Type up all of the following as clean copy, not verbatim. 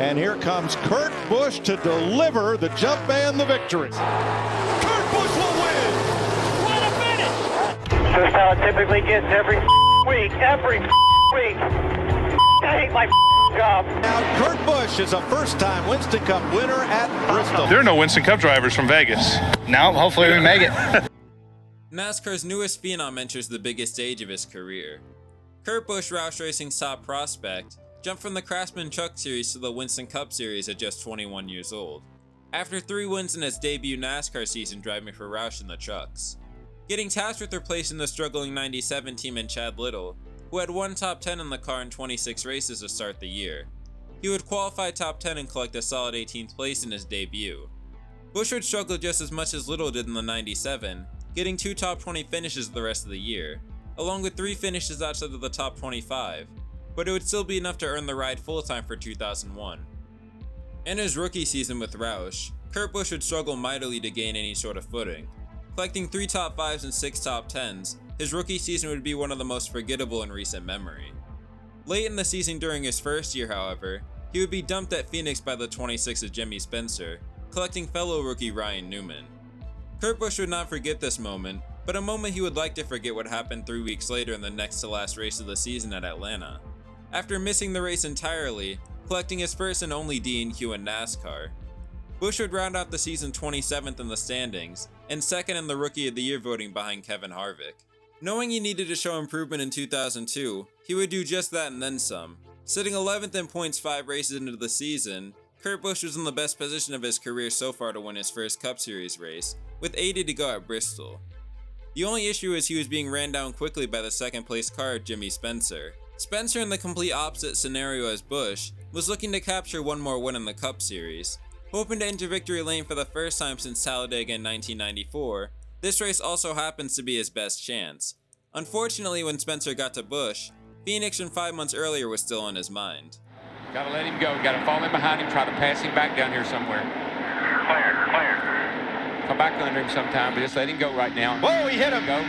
And here comes Kurt Busch to deliver the jump man the victory. Kurt Busch will win! What a finish! This is how it typically gets every week. I hate my job. Now Kurt Busch is a first-time Winston Cup winner at Bristol. There are no Winston Cup drivers from Vegas. Now, hopefully we make it. NASCAR's newest phenom enters the biggest stage of his career. Kurt Busch, Roush Racing's top prospect, jumped from the Craftsman Truck Series to the Winston Cup Series at just 21 years old, after 3 wins in his debut NASCAR season driving for Roush in the trucks. Getting tasked with replacing the struggling 97 team in Chad Little, who had one top 10 in the car in 26 races to start the year. He would qualify top 10 and collect a solid 18th place in his debut. Busch would struggle just as much as Little did in the 97, getting 2 top 20 finishes the rest of the year, along with 3 finishes outside of the top 25, but it would still be enough to earn the ride full-time for 2001. In his rookie season with Roush, Kurt Busch would struggle mightily to gain any sort of footing. Collecting 3 top 5s and 6 top 10s, his rookie season would be one of the most forgettable in recent memory. Late in the season during his first year, however, he would be dumped at Phoenix by the 26th Jimmy Spencer, collecting fellow rookie Ryan Newman. Kurt Busch would not forget this moment, but a moment he would like to forget what happened 3 weeks later in the next to last race of the season at Atlanta. After missing the race entirely, collecting his first and only DNQ in NASCAR, Busch would round out the season 27th in the standings and 2nd in the Rookie of the Year voting behind Kevin Harvick. Knowing he needed to show improvement in 2002, he would do just that and then some. Sitting 11th in points 5 races into the season, Kurt Busch was in the best position of his career so far to win his first Cup Series race, with 80 to go at Bristol. The only issue is he was being ran down quickly by the second place car Jimmy Spencer. Spencer, in the complete opposite scenario as Busch, was looking to capture one more win in the Cup Series. Hoping to enter victory lane for the first time since Talladega in 1994, this race also happens to be his best chance. Unfortunately, when Spencer got to Busch, Phoenix from 5 months earlier was still on his mind. Gotta let him go, gotta fall in behind him, try to pass him back down here somewhere. Clear. Come back under him sometime, but just let him go right now. Whoa, he hit him. Go.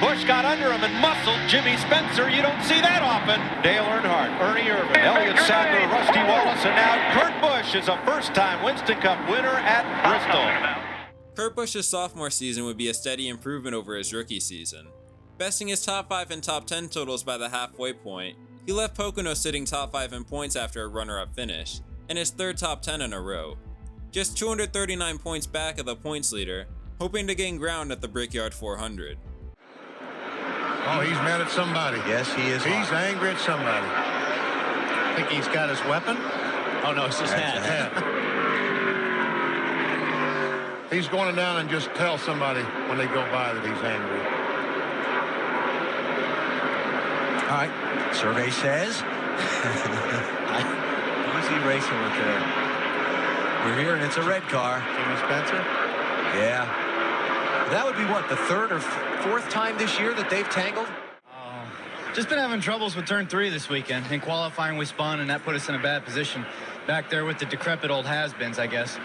Busch got under him and muscled Jimmy Spencer. You don't see that often. Dale Earnhardt, Ernie Irvan, Elliott Sadler, Rusty Wallace, and now Kurt Busch is a first-time Winston Cup winner at Bristol. Kurt Busch's sophomore season would be a steady improvement over his rookie season. Besting his top 5 and top 10 totals by the halfway point, he left Pocono sitting top 5 in points after a runner-up finish, and his 3rd top 10 in a row. Just 239 points back of the points leader, hoping to gain ground at the Brickyard 400. Oh, he's mad at somebody. Yes, he is. He's angry at somebody. Think he's got his weapon? Oh, no, it's his hat. He's going down and just tell somebody when they go by that he's angry. All right. Survey says. Easy racing with there. We're here, and it's a red car. Jimmy Spencer? Yeah. That would be what, the 3rd or 4th time this year that they've tangled? Just been having troubles with turn 3 this weekend. In qualifying, we spun, and that put us in a bad position. Back there with the decrepit old has-beens, I guess.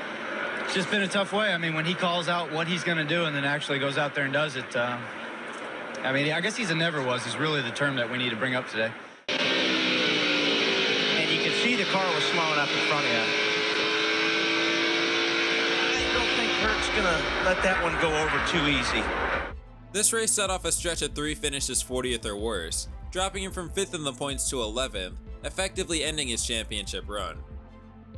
It's just been a tough way. I mean, when he calls out what he's going to do and then actually goes out there and does it, I mean, I guess he's a never-was is really the term that we need to bring up today. And you can see the car was slowing up in front of you. I don't think Kurt's going to let that one go over too easy. This race set off a stretch of 3 finishes 40th or worse, dropping him from 5th in the points to 11th, effectively ending his championship run.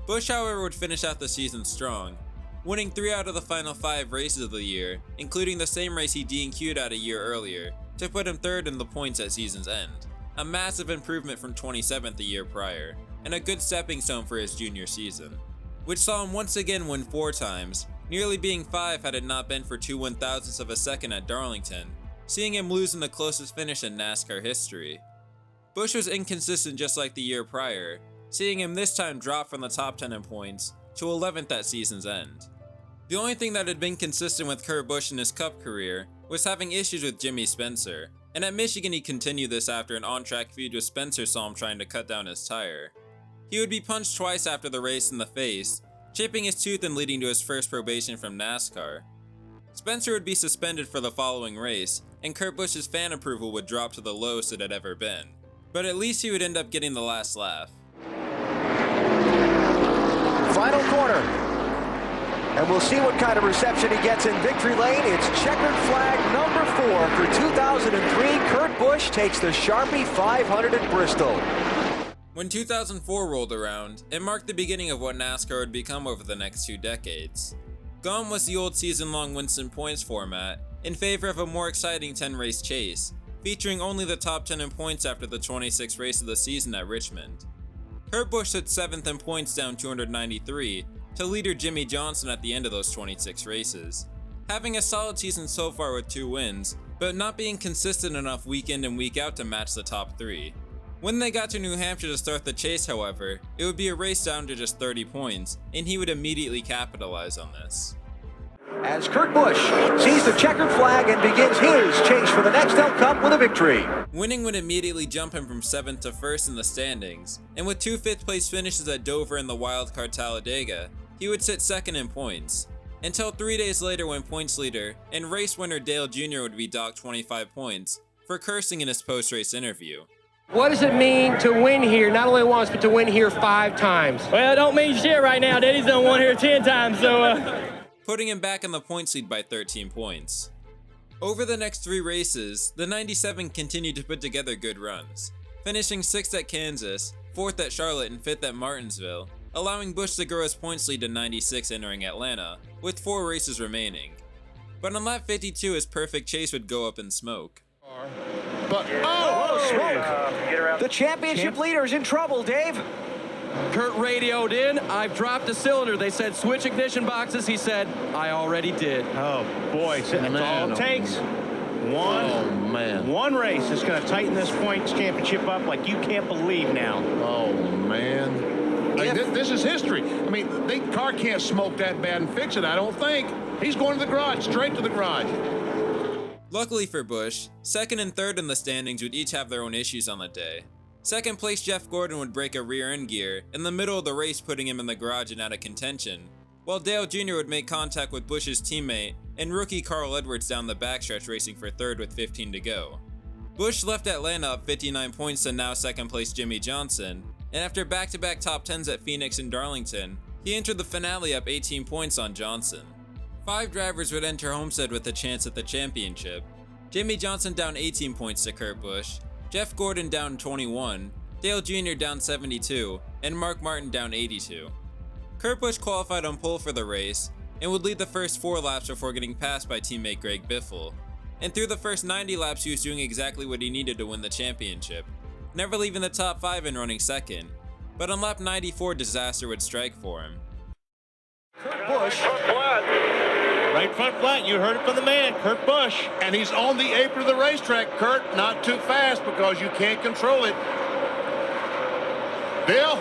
Busch, however, would finish out the season strong, winning 3 out of the final 5 races of the year, including the same race he DNQ'd out a year earlier, to put him 3rd in the points at season's end. A massive improvement from 27th the year prior, and a good stepping stone for his junior season, which saw him once again win 4 times, nearly being 5 had it not been for 2 1/1000ths of a second at Darlington, seeing him lose in the closest finish in NASCAR history. Busch was inconsistent just like the year prior, seeing him this time drop from the top 10 in points to 11th at season's end. The only thing that had been consistent with Kurt Busch in his Cup career was having issues with Jimmy Spencer, and at Michigan he continued this after an on-track feud with Spencer saw him trying to cut down his tire. He would be punched twice after the race in the face, chipping his tooth and leading to his first probation from NASCAR. Spencer would be suspended for the following race, and Kurt Busch's fan approval would drop to the lowest it had ever been. But at least he would end up getting the last laugh. And we'll see what kind of reception he gets in victory lane. It's checkered flag number 4 for 2003. Kurt Busch takes the Sharpie 500 at Bristol. When 2004 rolled around, it marked the beginning of what NASCAR would become over the next 2 decades. Gone was the old season-long Winston points format, in favor of a more exciting 10-race chase, featuring only the top 10 in points after the 26th race of the season at Richmond. Kurt Busch sits 7th in points, down 293, to leader Jimmie Johnson at the end of those 26 races. Having a solid season so far with 2 wins, but not being consistent enough week in and week out to match the top 3. When they got to New Hampshire to start the chase, however, it would be a race down to just 30 points, and he would immediately capitalize on this. As Kurt Busch sees the checkered flag and begins his chase for the Nextel Cup with a victory. Winning would immediately jump him from 7th to 1st in the standings, and with 2 5th-place finishes at Dover and the wildcard Talladega, he would sit 2nd in points, until 3 days later when points leader and race winner Dale Jr. would be docked 25 points for cursing in his post-race interview. What does it mean to win here, not only once, but to win here 5 times? Well, it don't mean shit right now. Daddy's done won here 10 times, so... Putting him back in the points lead by 13 points. Over the next 3 races, the 97 continued to put together good runs, finishing 6th at Kansas, 4th at Charlotte, and 5th at Martinsville, allowing Busch to grow his points lead to 96 entering Atlanta, with 4 races remaining. But on lap 52, his perfect chase would go up in smoke. But, smoke! The championship leader's in trouble, Dave. Kurt radioed in, I've dropped a cylinder. They said, switch ignition boxes. He said, I already did. Oh, boy, that's all it takes. One race is going to tighten this points championship up like you can't believe now. Oh, man. Like, this is history. I mean, the car can't smoke that bad and fix it, I don't think. He's going to the garage, straight to the garage. Luckily for Busch, 2nd and 3rd in the standings would each have their own issues on the day. 2nd place Jeff Gordon would break a rear end gear in the middle of the race, putting him in the garage and out of contention, while Dale Jr. would make contact with Busch's teammate and rookie Carl Edwards down the backstretch, racing for 3rd with 15 to go. Busch left Atlanta up 59 points to now 2nd place Jimmie Johnson, and after back-to-back top 10s at Phoenix and Darlington, he entered the finale up 18 points on Johnson. 5 drivers would enter Homestead with a chance at the championship. Jimmie Johnson down 18 points to Kurt Busch, Jeff Gordon down 21, Dale Jr. down 72, and Mark Martin down 82. Kurt Busch qualified on pole for the race, and would lead the first 4 laps before getting passed by teammate Greg Biffle. And through the first 90 laps he was doing exactly what he needed to win the championship, never leaving the top 5 and running 2nd. But on lap 94, disaster would strike for him. Kurt Busch. Right front flat, you heard it from the man, Kurt Busch. And he's on the apron of the racetrack, Kurt. Not too fast because you can't control it. Bill?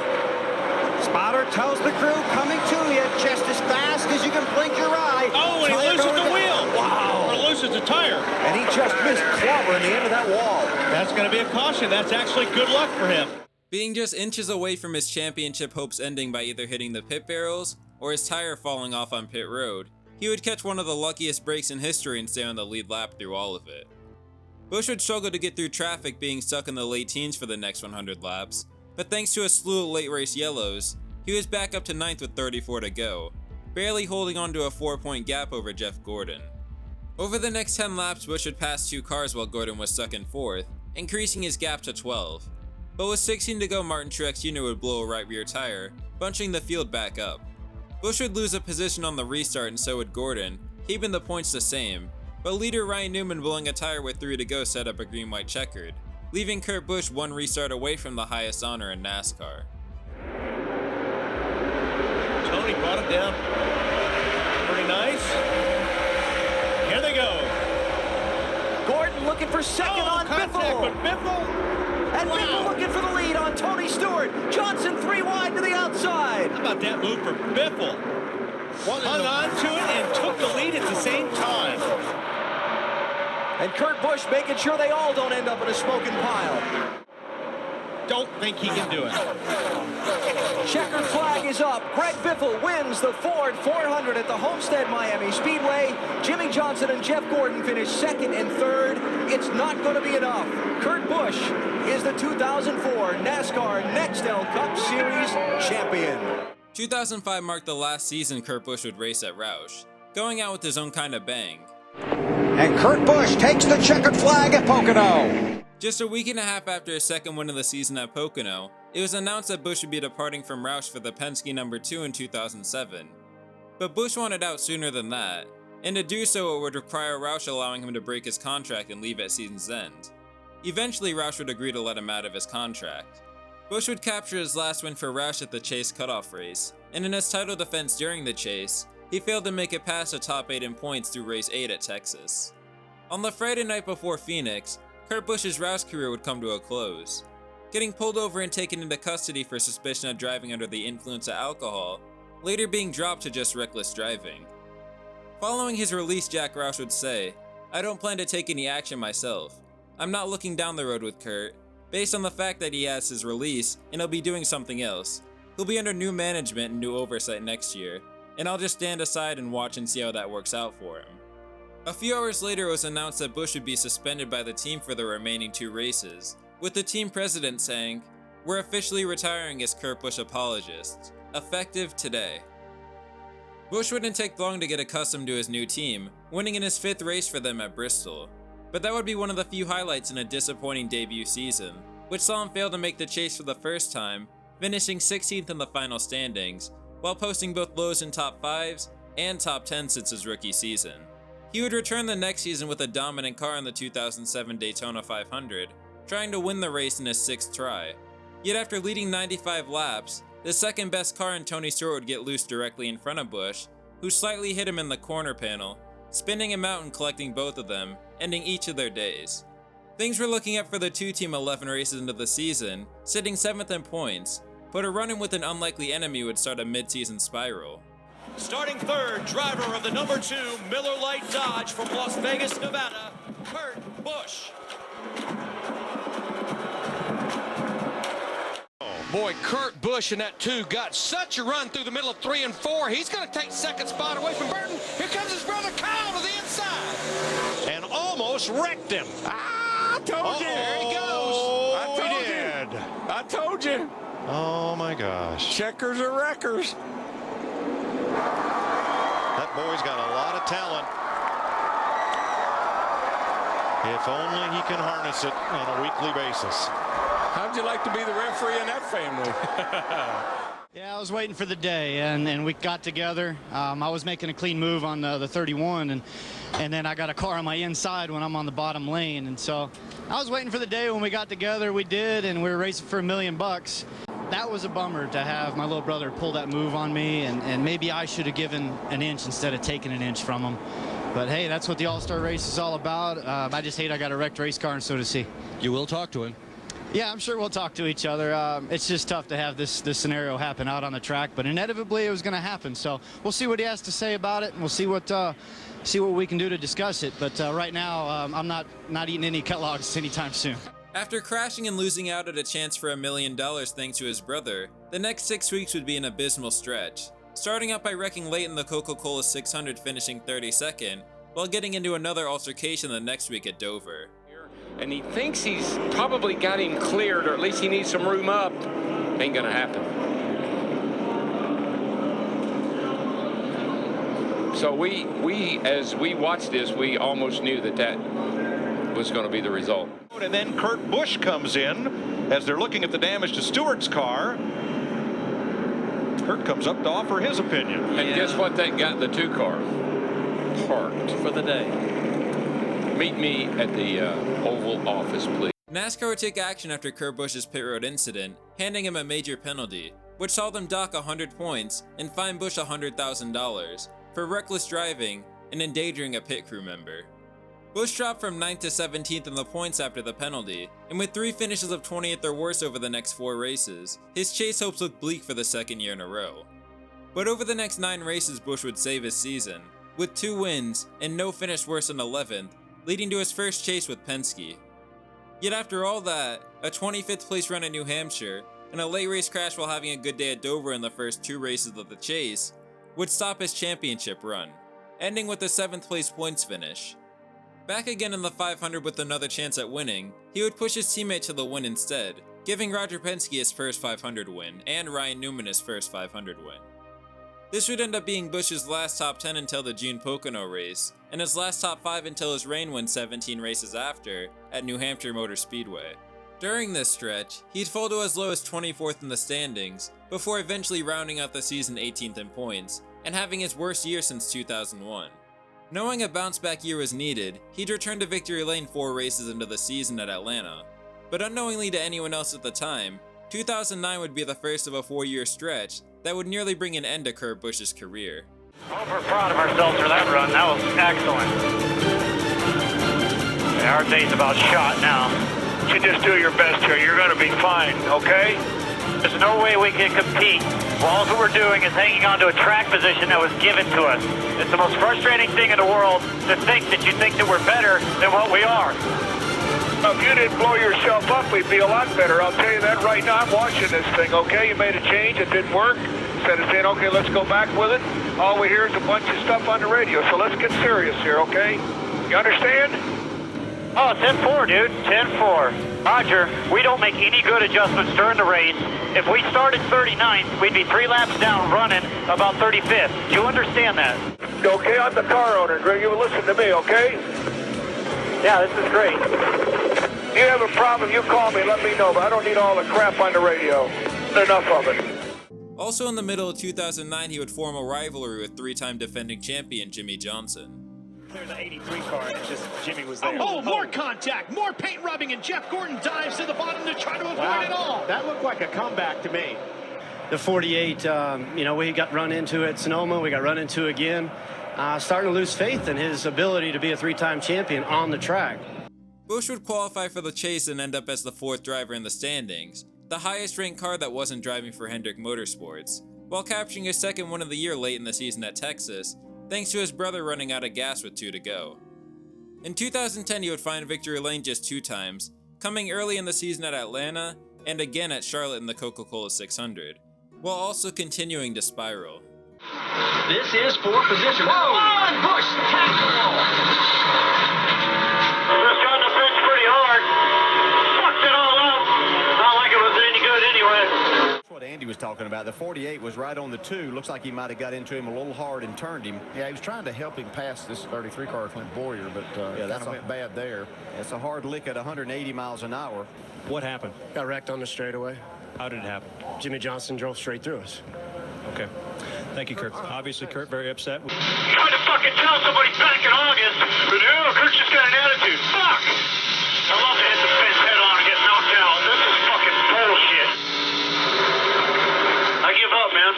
Spotter tells the crew, coming to you just as fast as you can blink your eye. Oh, and he loses the wheel. Wow. Or loses the tire. And he just missed clobbering the end of that wall. That's going to be a caution. That's actually good luck for him. Being just inches away from his championship hopes ending by either hitting the pit barrels or his tire falling off on pit road, he would catch one of the luckiest breaks in history and stay on the lead lap through all of it. Busch would struggle to get through traffic, being stuck in the late teens for the next 100 laps, but thanks to a slew of late race yellows, he was back up to 9th with 34 to go, barely holding on to a 4-point gap over Jeff Gordon. Over the next 10 laps, Busch would pass 2 cars while Gordon was stuck in 4th, increasing his gap to 12. But with 16 to go, Martin Truex Jr. would blow a right rear tire, bunching the field back up. Busch would lose a position on the restart, and so would Gordon, keeping the points the same, but leader Ryan Newman blowing a tire with 3 to go set up a green-white checkered, leaving Kurt Busch 1 restart away from the highest honor in NASCAR. Tony brought him down. Pretty nice. Here they go. Gordon looking for 2nd on Biffle. But Biffle. And Biffle looking for the lead on Tony Stewart. Johnson 3 wide to the outside. How about that move for Biffle? Hung on to it and took the lead at the same time. And Kurt Busch making sure they all don't end up in a smoking pile. Don't think he can do it. Checkered flag is up. Greg Biffle wins the Ford 400 at the Homestead Miami Speedway. Jimmie Johnson and Jeff Gordon finish 2nd and 3rd. It's not going to be enough. Kurt Busch is the 2004 NASCAR Nextel Cup Series champion. 2005 marked the last season Kurt Busch would race at Roush, going out with his own kind of bang. And Kurt Busch takes the checkered flag at Pocono. Just a week and a half after his second win of the season at Pocono, it was announced that Busch would be departing from Roush for the Penske number 2 in 2007. But Busch wanted out sooner than that, and to do so it would require Roush allowing him to break his contract and leave at season's end. Eventually Roush would agree to let him out of his contract. Busch would capture his last win for Roush at the Chase cutoff race, and in his title defense during the chase, he failed to make it past the top 8 in points through race 8 at Texas. On the Friday night before Phoenix, Kurt Busch's Roush career would come to a close. Getting pulled over and taken into custody for suspicion of driving under the influence of alcohol, later being dropped to just reckless driving. Following his release, Jack Roush would say, "I don't plan to take any action myself. I'm not looking down the road with Kurt, based on the fact that he has his release and he'll be doing something else. He'll be under new management and new oversight next year, and I'll just stand aside and watch and see how that works out for him." A few hours later it was announced that Busch would be suspended by the team for the remaining 2 races, with the team president saying, "We're officially retiring as Kurt Busch apologists, effective today." Busch wouldn't take long to get accustomed to his new team, winning in his 5th race for them at Bristol. But that would be one of the few highlights in a disappointing debut season, which saw him fail to make the chase for the first time, finishing 16th in the final standings, while posting both lows in top 5s and top 10 since his rookie season. He would return the next season with a dominant car in the 2007 Daytona 500, trying to win the race in his 6th try. Yet after leading 95 laps, the second best car in Tony Stewart would get loose directly in front of Busch, who slightly hit him in the corner panel, spinning him out and collecting both of them, ending each of their days. Things were looking up for the 2-team 11 races into the season, sitting 7th in points, but a run-in with an unlikely enemy would start a mid-season spiral. Starting third, driver of the number 2 Miller Lite Dodge from Las Vegas, Nevada, Kurt Busch. Boy, Kurt Busch in that 2 got such a run through the middle of 3 and 4. He's going to take second spot away from Burton. Here comes his brother Kyle to the inside. And almost wrecked him. I told you. There he goes. I told you. Oh my gosh. Checkers are wreckers. That boy's got a lot of talent. If only he can harness it on a weekly basis. How'd you like to be the referee in that family? Yeah, I was waiting for the day, and we got together. I was making a clean move on the 31, and then I got a car on my inside when I'm on the bottom lane. And so I was waiting for the day when we got together. We did, and we were racing for $1 million. That was a bummer to have my little brother pull that move on me, and maybe I should have given an inch instead of taking an inch from him. But hey, that's what the All-Star race is all about. I just hate I got a wrecked race car, and so does he. You will talk to him. Yeah, I'm sure we'll talk to each other. It's just tough to have this scenario happen out on the track, but inevitably it was going to happen. So we'll see what he has to say about it, and we'll see what we can do to discuss it. But right now, I'm not eating any Kellogg's anytime soon. After crashing and losing out at a chance for $1 million thanks to his brother, the next 6 weeks would be an abysmal stretch, starting out by wrecking late in the Coca-Cola 600, finishing 32nd, while getting into another altercation the next week at Dover. And he thinks he's probably got him cleared, or at least he needs some room up. Ain't gonna happen. So we as we watched this, we almost knew that was going to be the result. And then Kurt Busch comes in as they're looking at the damage to Stewart's car. Kurt comes up to offer his opinion. And guess what? They got the 2 car parked For the day. Meet me at the Oval Office, please. NASCAR would take action after Kurt Busch's pit road incident, handing him a major penalty, which saw them dock 100 points and fine Busch $100,000 for reckless driving and endangering a pit crew member. Busch dropped from 9th to 17th in the points after the penalty, and with 3 finishes of 20th or worse over the next 4 races, his chase hopes looked bleak for the 2nd year in a row. But over the next 9 races, Busch would save his season, with 2 wins and no finish worse than 11th, leading to his first chase with Penske. Yet after all that, a 25th place run at New Hampshire, and a late race crash while having a good day at Dover in the first 2 races of the chase, would stop his championship run, ending with a 7th place points finish. Back again in the 500 with another chance at winning, he would push his teammate to the win instead, giving Roger Penske his first 500 win and Ryan Newman his first 500 win. This would end up being Busch's last top 10 until the June Pocono race, and his last top 5 until his reign win 17 races after at New Hampshire Motor Speedway. During this stretch, he'd fall to as low as 24th in the standings, before eventually rounding out the season 18th in points, and having his worst year since 2001. Knowing a bounce-back year was needed, he'd return to victory lane 4 races into the season at Atlanta. But unknowingly to anyone else at the time, 2009 would be the first of a 4-year stretch that would nearly bring an end to Kurt Busch's career. We're proud of ourselves for that run. That was excellent. Yeah, our day's about shot now. You just do your best here. You're going to be fine, okay? There's no way we can compete. All that we're doing is hanging on to a track position that was given to us. It's the most frustrating thing in the world to think that you think that we're better than what we are. If you didn't blow yourself up, we'd be a lot better. I'll tell you that right now. I'm watching this thing, okay? You made a change. It didn't work. Instead of saying, okay, let's go back with it, all we hear is a bunch of stuff on the radio. So let's get serious here, okay? You understand? Oh, 10-4, dude. 10-4. Roger, we don't make any good adjustments during the race. If we started 39th, we'd be 3 laps down running about 35th. Do you understand that? Okay, I'm the car owner, Greg. You listen to me, okay? Yeah, this is great. If you have a problem, you call me, let me know, but I don't need all the crap on the radio. Enough of it. Also in the middle of 2009, he would form a rivalry with 3-time defending champion Jimmie Johnson. There's an 83 car, it's just Jimmy was there. Oh, more contact, more paint rubbing, and Jeff Gordon dives to the bottom to try to avoid it all. That looked like a comeback to me. The 48, we got run into at Sonoma, we got run into again. Starting to lose faith in his ability to be a 3-time champion on the track. Busch would qualify for the chase and end up as the 4th driver in the standings, the highest ranked car that wasn't driving for Hendrick Motorsports, while capturing his 2nd win of the year late in the season at Texas, thanks to his brother running out of gas with 2 to go. In 2010, he would find victory lane just 2 times, coming early in the season at Atlanta and again at Charlotte in the Coca-Cola 600, while also continuing to spiral. This is for position. Oh, and Busch taps the wall. Just got the fence pretty hard. Fucked it all up. Not like it was any good anyway. That's what Andy was talking about. The 48 was right on the 2. Looks like he might have got into him a little hard and turned him. Yeah, he was trying to help him pass this 33 car, Clint Boyer, but yeah, that went bad there. It's a hard lick at 180 miles an hour. What happened? Got wrecked on the straightaway. How did it happen? Jimmie Johnson drove straight through us. Okay. Thank you, Kurt. Obviously, Kurt, very upset. Trying to fucking tell somebody back in August, but no, Kurt's just got an attitude. Fuck! I love to hit the fence head on and get knocked out. This is fucking bullshit. I give up, man.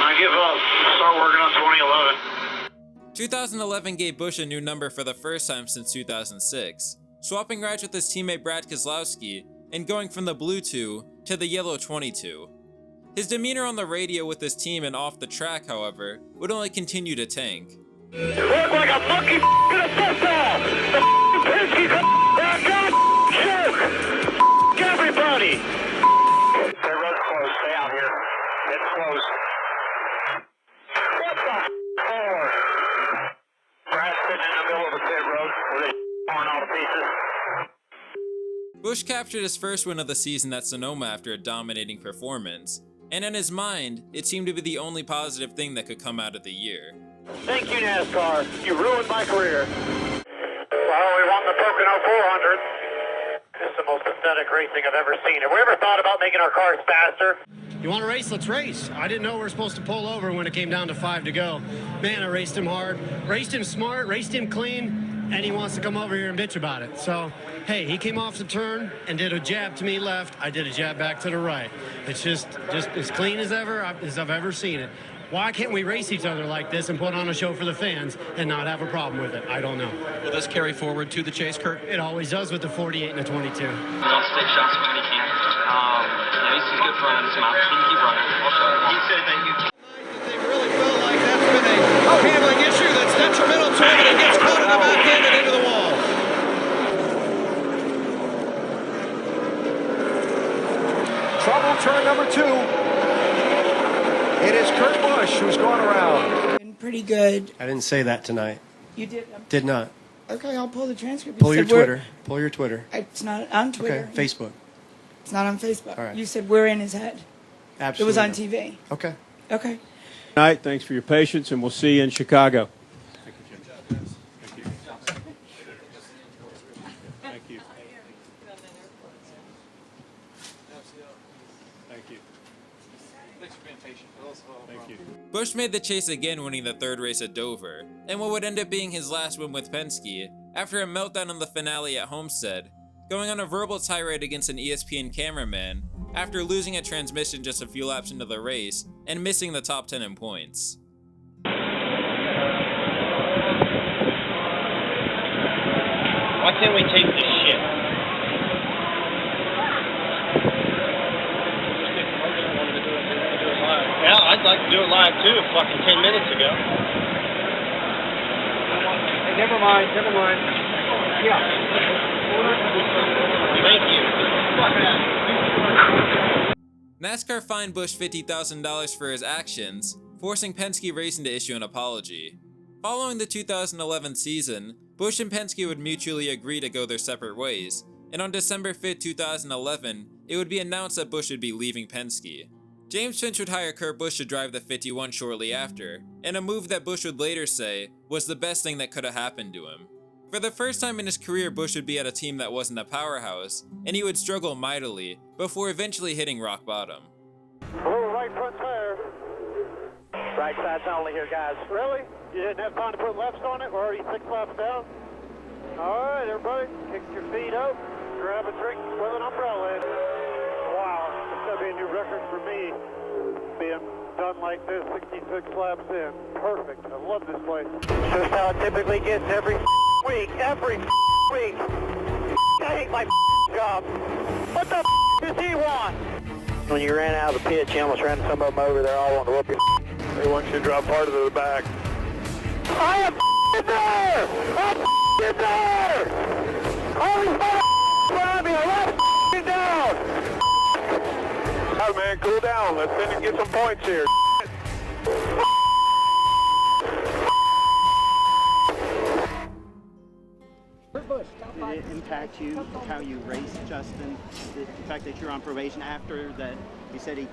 I give up. Start working on 2011. 2011 gave Busch a new number for the first time since 2006, swapping rides with his teammate Brad Keselowski and going from the blue 2 to the yellow 22. His demeanor on the radio with his team and off the track, however, would only continue to tank. Look like a monkey in a football! The Penske back up! Choke! Everybody! Stay road close. Stay out here. It's close. What the for? Brad's sitting in the middle of the pit road with it torn all to pieces. Busch captured his first win of the season at Sonoma after a dominating performance, and in his mind, it seemed to be the only positive thing that could come out of the year. Thank you, NASCAR. You ruined my career. Well, we won the Pocono 400. This is the most pathetic racing I've ever seen. Have we ever thought about making our cars faster? You want to race? Let's race. I didn't know we were supposed to pull over when it came down to 5 to go. Man, I raced him hard, raced him smart, raced him clean, and he wants to come over here and bitch about it. So, hey, he came off the turn and did a jab to me left. I did a jab back to the right. It's just as clean as I've ever seen it. Why can't we race each other like this and put on a show for the fans and not have a problem with it? I don't know. Will this carry forward to the chase, Kurt? It always does with the 48 and the 22. Don't stick shots when he can. He's good for running some out. He can keep running. He said thank you. They really feel like that's been a handling issue that's detrimental to him, and he gets caught in the back end and into the wall. Trouble turn number 2. It is Kurt Busch who's going around. Pretty good. I didn't say that tonight. You did? Did not. Okay, I'll pull the transcript. Pull your Twitter. Pull your Twitter. It's not on Twitter. Okay, Facebook. It's not on Facebook. All right. You said we're in his head. Absolutely. It was on TV. Okay. Okay. Night. Thanks for your patience, and we'll see you in Chicago. Thank you, Jim. Thank you. Thank you. Thank you. Thanks for being patient. Thank you. Busch made the chase again, winning the third race at Dover, and what would end up being his last win with Penske, after a meltdown in the finale at Homestead, going on a verbal tirade against an ESPN cameraman after losing a transmission just a few laps into the race and missing the top 10 in points. Why can't we take this shit? Yeah, I'd like to do it live too, fucking 10 minutes ago. Hey, never mind. Yeah. Thank you. NASCAR fined Busch $50,000 for his actions, forcing Penske Racing to issue an apology. Following the 2011 season, Busch and Penske would mutually agree to go their separate ways, and on December 5, 2011, it would be announced that Busch would be leaving Penske. James Finch would hire Kurt Busch to drive the 51 shortly after, in a move that Busch would later say was the best thing that could have happened to him. For the first time in his career, Busch would be at a team that wasn't a powerhouse, and he would struggle mightily before eventually hitting rock bottom. Blue right front tire. Right side's only here, guys. Really? You didn't have time to put lefts on it? We're already 6 laps down. All right, everybody, kick your feet up, grab a drink with an umbrella in. Wow, it's going to be a new record for me, being done like this 66 laps in. Perfect. I love this place. Just how it typically gets every week. Every week. I hate my job. What the does he want? When you ran out of the pit, you almost ran some of them over there all wanting to whoop you. They want you to drop part of the back. I am in there! I'm in there! Holy behind me! I'm down! All right, man, cool down. Let's finish and get some points here. Did it impact you, how you raced, Justin? The fact that you're on probation after that, he said he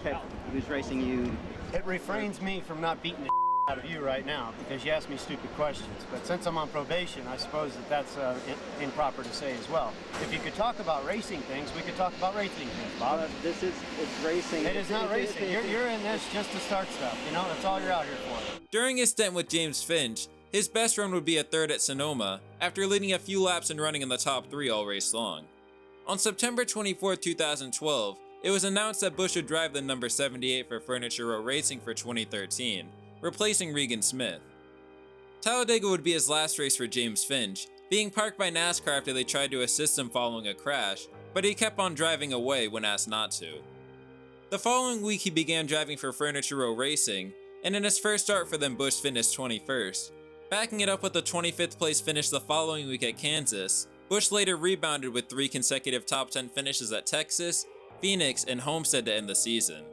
was racing you. It refrains me from not beating the out of you right now because you asked me stupid questions. But since I'm on probation, I suppose that's improper to say as well. If you could talk about racing things, we could talk about racing things, Bob. It's racing. It is not racing. You're in this just to start stuff. You know, that's all you're out here for. During his stint with James Finch, his best run would be a third at Sonoma, after leading a few laps and running in the top 3 all race long. On September 24, 2012, it was announced that Busch would drive the number 78 for Furniture Row Racing for 2013, replacing Regan Smith. Talladega would be his last race for James Finch, being parked by NASCAR after they tried to assist him following a crash, but he kept on driving away when asked not to. The following week he began driving for Furniture Row Racing, and in his first start for them Busch finished 21st. Backing it up with a 25th place finish the following week at Kansas, Busch later rebounded with 3 consecutive top 10 finishes at Texas, Phoenix, and Homestead to end the season.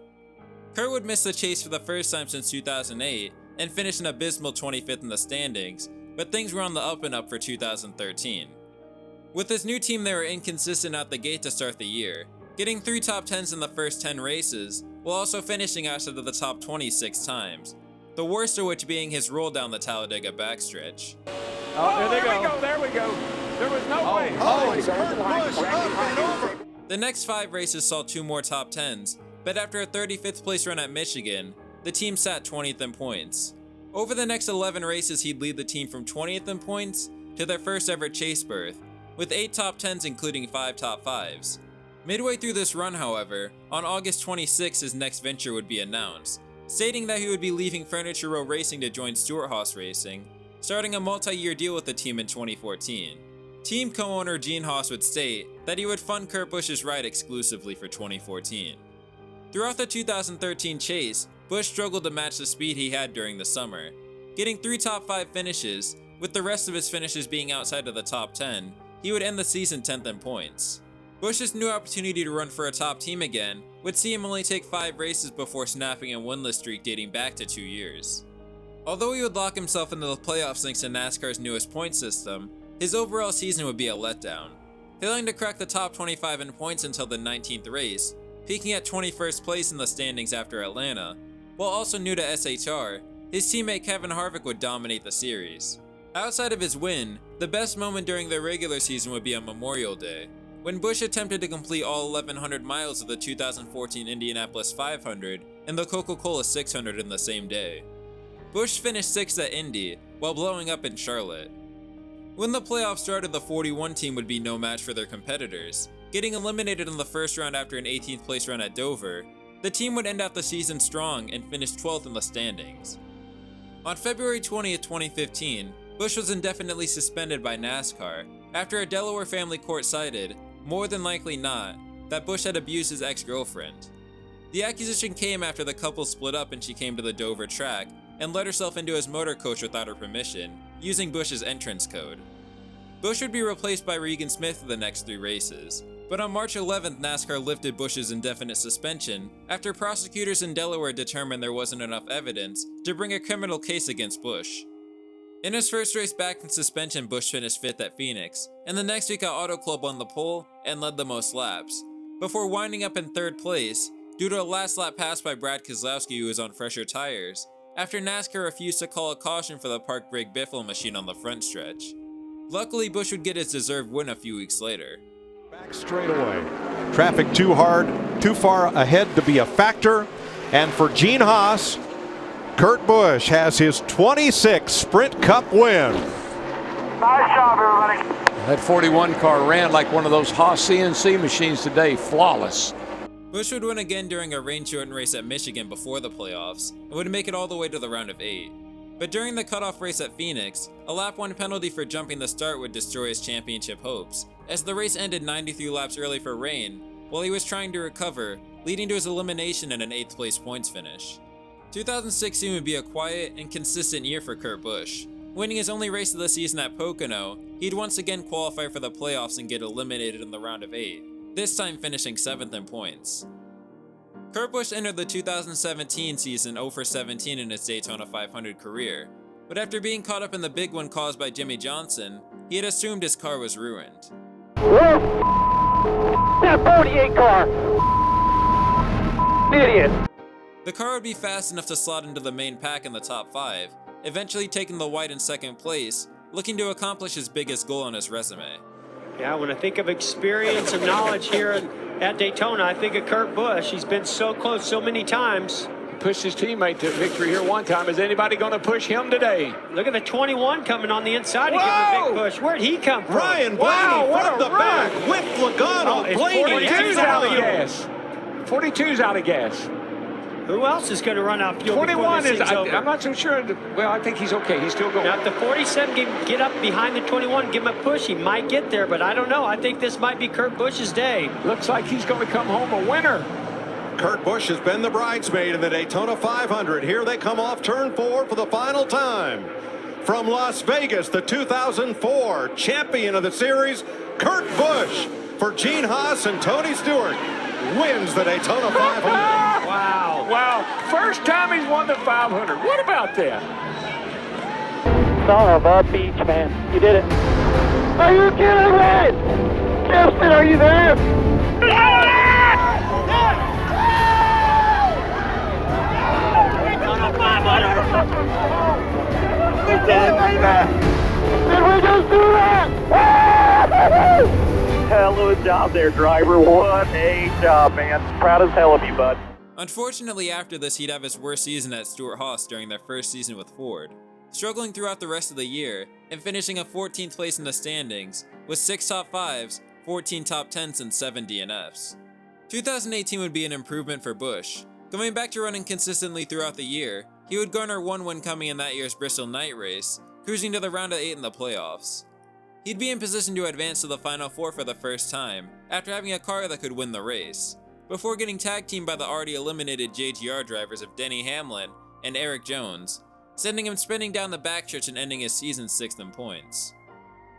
Kurt would miss the chase for the first time since 2008 and finished an abysmal 25th in the standings, but things were on the up and up for 2013. With his new team, they were inconsistent out the gate to start the year, getting 3 top 10s in the first 10 races, while also finishing outside of the top 26 times, the worst of which being his roll down the Talladega backstretch. Oh, there we go. There was no way. Oh, it's Kurt Busch up and over. The next 5 races saw 2 more top 10s, but after a 35th place run at Michigan, the team sat 20th in points. Over the next 11 races, he'd lead the team from 20th in points to their first ever chase berth, with 8 top 10s including 5 top 5s. Midway through this run, however, on August 26, his next venture would be announced, stating that he would be leaving Furniture Row Racing to join Stewart-Haas Racing, starting a multi-year deal with the team in 2014. Team co-owner Gene Haas would state that he would fund Kurt Busch's ride exclusively for 2014. Throughout the 2013 chase, Busch struggled to match the speed he had during the summer, getting 3 top 5 finishes, with the rest of his finishes being outside of the top 10. He would end the season 10th in points. Busch's new opportunity to run for a top team again would see him only take 5 races before snapping a winless streak dating back to 2 years. Although he would lock himself into the playoffs thanks to NASCAR's newest point system, his overall season would be a letdown. failing to crack the top 25 in points until the 19th race, peaking at 21st place in the standings after Atlanta. While also new to SHR, his teammate Kevin Harvick would dominate the series. Outside of his win, the best moment during their regular season would be on Memorial Day, when Busch attempted to complete all 1,100 miles of the 2014 Indianapolis 500 and the Coca-Cola 600 in the same day. Busch finished 6th at Indy, while blowing up in Charlotte. When the playoffs started, the 41 team would be no match for their competitors. Getting eliminated in the first round after an 18th place run at Dover, the team would end out the season strong and finish 12th in the standings. On February 20th, 2015, Busch was indefinitely suspended by NASCAR after a Delaware family court cited, more than likely not, that Busch had abused his ex-girlfriend. The accusation came after the couple split up and she came to the Dover track and let herself into his motor coach without her permission, using Busch's entrance code. Busch would be replaced by Regan Smith for the next 3 races, but on March 11th, NASCAR lifted Busch's indefinite suspension after prosecutors in Delaware determined there wasn't enough evidence to bring a criminal case against Busch. In his first race back from suspension, Busch finished 5th at Phoenix, and the next week at Auto Club won the pole and led the most laps, before winding up in 3rd place due to a last lap pass by Brad Keselowski who was on fresher tires, after NASCAR refused to call a caution for the park brake Biffle machine on the front stretch. Luckily, Busch would get his deserved win a few weeks later. Back straight away. Traffic too hard, too far ahead to be a factor, and for Gene Haas, Kurt Busch has his 26th Sprint Cup win. Nice job, everybody. That 41 car ran like one of those Haas CNC machines today, flawless. Busch would win again during a rain-shortened race at Michigan before the playoffs, and would make it all the way to the round of 8. But during the cutoff race at Phoenix, a lap 1 penalty for jumping the start would destroy his championship hopes, as the race ended 93 laps early for rain, while he was trying to recover, leading to his elimination and an 8th place points finish. 2016 would be a quiet and consistent year for Kurt Busch. Winning his only race of the season at Pocono, he'd once again qualify for the playoffs and get eliminated in the round of 8, this time finishing 7th in points. Kurt Busch entered the 2017 season 0 for 17 in his Daytona 500 career, but after being caught up in the big one caused by Jimmy Johnson, he had assumed his car was ruined. That 48 car! Idiot! The car would be fast enough to slot into the main pack in the top 5, eventually taking the white in 2nd place, looking to accomplish his biggest goal on his resume. Yeah, when I think of experience and knowledge here at Daytona, I think of Kurt Busch. He's been so close so many times. Pushed his teammate to victory here one time. Is anybody going to push him today? Look at the 21 coming on the inside to give him a big push. Where'd he come from? Ryan Blaney from the back with Logano. Blaney 42's out of gas. 42's out of gas. Who else is going to run out fuel? 21 is, I'm not so sure. Well, I think he's okay. He's still going. Now, if the 47 can get up behind the 21, give him a push, he might get there, but I don't know. I think this might be Kurt Busch's day. Looks like he's going to come home a winner. Kurt Busch has been the bridesmaid in the Daytona 500. Here they come off turn 4 for the final time. From Las Vegas, the 2004 champion of the series, Kurt Busch, for Gene Haas and Tony Stewart, wins the Daytona 500. Wow. Wow. First time he's won the 500. What about that? Son of a beach, man. You did it. Are you kidding me? Justin, are you there? We did it, baby! Did we just do that? Hell of a job there, driver. What a job, man. Proud as hell of you, bud. Unfortunately, after this, he'd have his worst season at Stewart-Haas during their first season with Ford, struggling throughout the rest of the year and finishing a 14th place in the standings with 6 top 5s, 14 top 10s, and 7 DNFs. 2018 would be an improvement for Busch. Going back to running consistently throughout the year, he would garner 1 win coming in that year's Bristol night race, cruising to the round of 8 in the playoffs. He'd be in position to advance to the Final 4 for the first time, after having a car that could win the race, before getting tag teamed by the already eliminated JGR drivers of Denny Hamlin and Eric Jones, sending him spinning down the backstretch and ending his season 6th in points.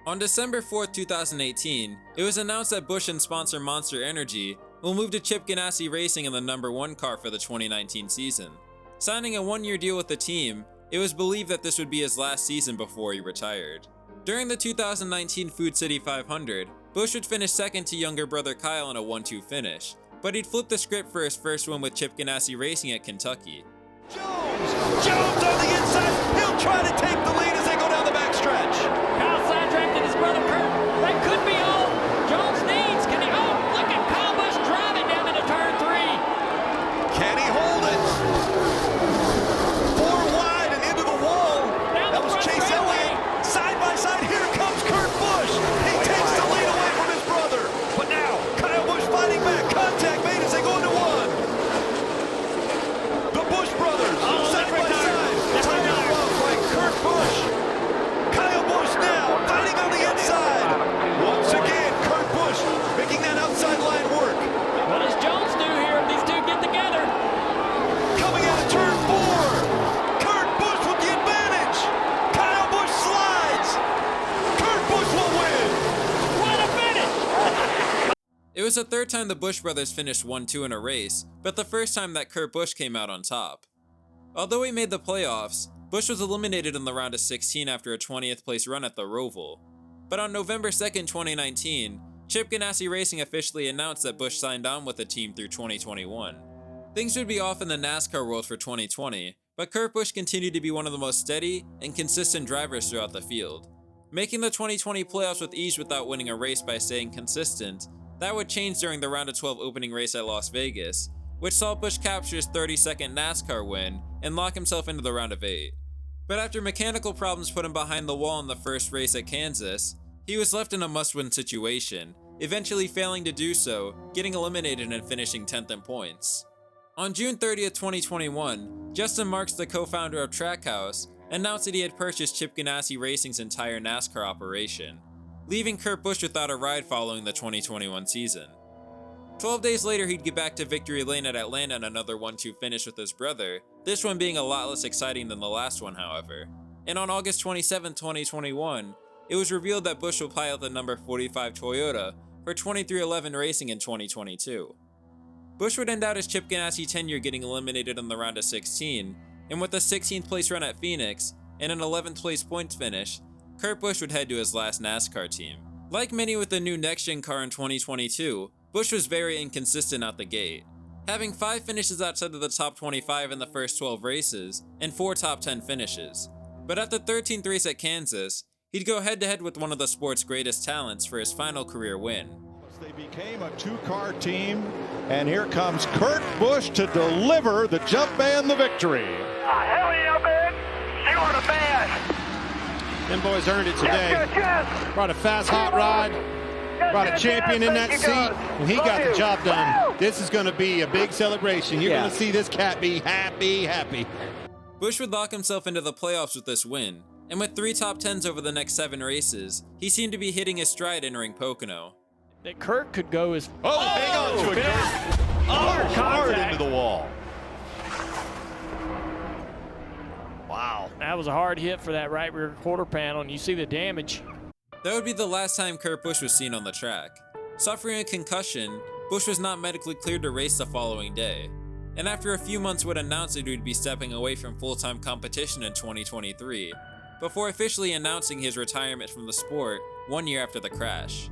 On December 4th, 2018, it was announced that Busch and sponsor Monster Energy will move to Chip Ganassi Racing in the number 1 car for the 2019 season. Signing a 1-year deal with the team, it was believed that this would be his last season before he retired. During the 2019 Food City 500, Busch would finish second to younger brother Kyle in a 1-2 finish, but he'd flip the script for his first win with Chip Ganassi Racing at Kentucky. Jones on the inside. He'll try to take the lead as they go down the backstretch. Kyle sidetracked his brother Kurt. That could be all Jones needs. Can he? Oh, look at Kyle Busch driving down into turn 3. Can he hold it? 4 wide and into the wall. That was Chase Elliott. Side by side, here comes Kurt Busch. He takes the lead away from his brother. But now, Kyle Busch fighting back. Contact made as they go into 1. The Busch brothers, side by side. Tied up by Kurt Busch. Kyle Busch now fighting on the inside. Once again, Kurt Busch making that outside line work. What does Jones do here if these two get together? Coming out of turn 4. Kurt Busch with the advantage. Kyle Busch slides. Kurt Busch will win. What a finish! It was the third time the Busch brothers finished 1-2 in a race, but the first time that Kurt Busch came out on top. Although he made the playoffs, Busch was eliminated in the round of 16 after a 20th place run at the Roval. But on November 2nd, 2019, Chip Ganassi Racing officially announced that Busch signed on with the team through 2021. Things would be off in the NASCAR world for 2020, but Kurt Busch continued to be one of the most steady and consistent drivers throughout the field. Making the 2020 playoffs with ease without winning a race by staying consistent, that would change during the round of 12 opening race at Las Vegas, which saw Busch capture his 32nd NASCAR win and lock himself into the round of 8. But after mechanical problems put him behind the wall in the first race at Kansas, he was left in a must-win situation, eventually failing to do so, getting eliminated and finishing 10th in points. On June 30th, 2021, Justin Marks, the co-founder of Trackhouse, announced that he had purchased Chip Ganassi Racing's entire NASCAR operation, leaving Kurt Busch without a ride following the 2021 season. 12 days later, he'd get back to victory lane at Atlanta in another 1-2 finish with his brother, this one being a lot less exciting than the last one, however. And on August 27, 2021, it was revealed that Busch will pilot the number 45 Toyota for 2311 Racing in 2022. Busch would end out his Chip Ganassi tenure getting eliminated in the round of 16, and with a 16th place run at Phoenix and an 11th place points finish, Kurt Busch would head to his last NASCAR team. Like many with the new next-gen car in 2022, Busch was very inconsistent out the gate, having 5 finishes outside of the top 25 in the first 12 races and 4 top 10 finishes. But at the 13th race at Kansas, he'd go head-to-head with one of the sport's greatest talents for his final career win. They became a 2-car team, and here comes Kurt Busch to deliver the jump and the victory. Hell yeah, man! You are the best! Them boys earned it today. Yes. Brought a fast, hot ride. Brought a champion in that seat, and he got the job done. This is going to be a big celebration. You're going to see this cat be happy. Busch would lock himself into the playoffs with this win, and with 3 top 10s over the next 7 races, he seemed to be hitting his stride entering Pocono. That Kurt could go as... hang on to it, Kurt. Hard into the wall. Wow. That was a hard hit for that right rear quarter panel, and you see the damage. That would be the last time Kurt Busch was seen on the track. Suffering a concussion, Busch was not medically cleared to race the following day, and after a few months would announce that he would be stepping away from full-time competition in 2023, before officially announcing his retirement from the sport 1 year after the crash.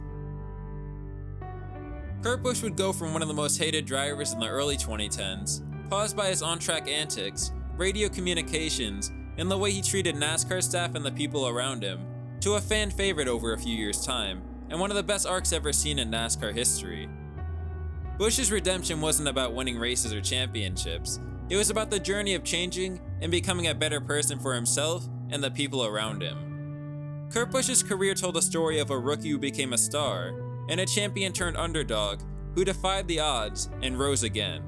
Kurt Busch would go from one of the most hated drivers in the early 2010s, caused by his on-track antics, radio communications, and the way he treated NASCAR staff and the people around him, to a fan favorite over a few years' time, and one of the best arcs ever seen in NASCAR history. Busch's redemption wasn't about winning races or championships, it was about the journey of changing and becoming a better person for himself and the people around him. Kurt Busch's career told a story of a rookie who became a star, and a champion turned underdog who defied the odds and rose again.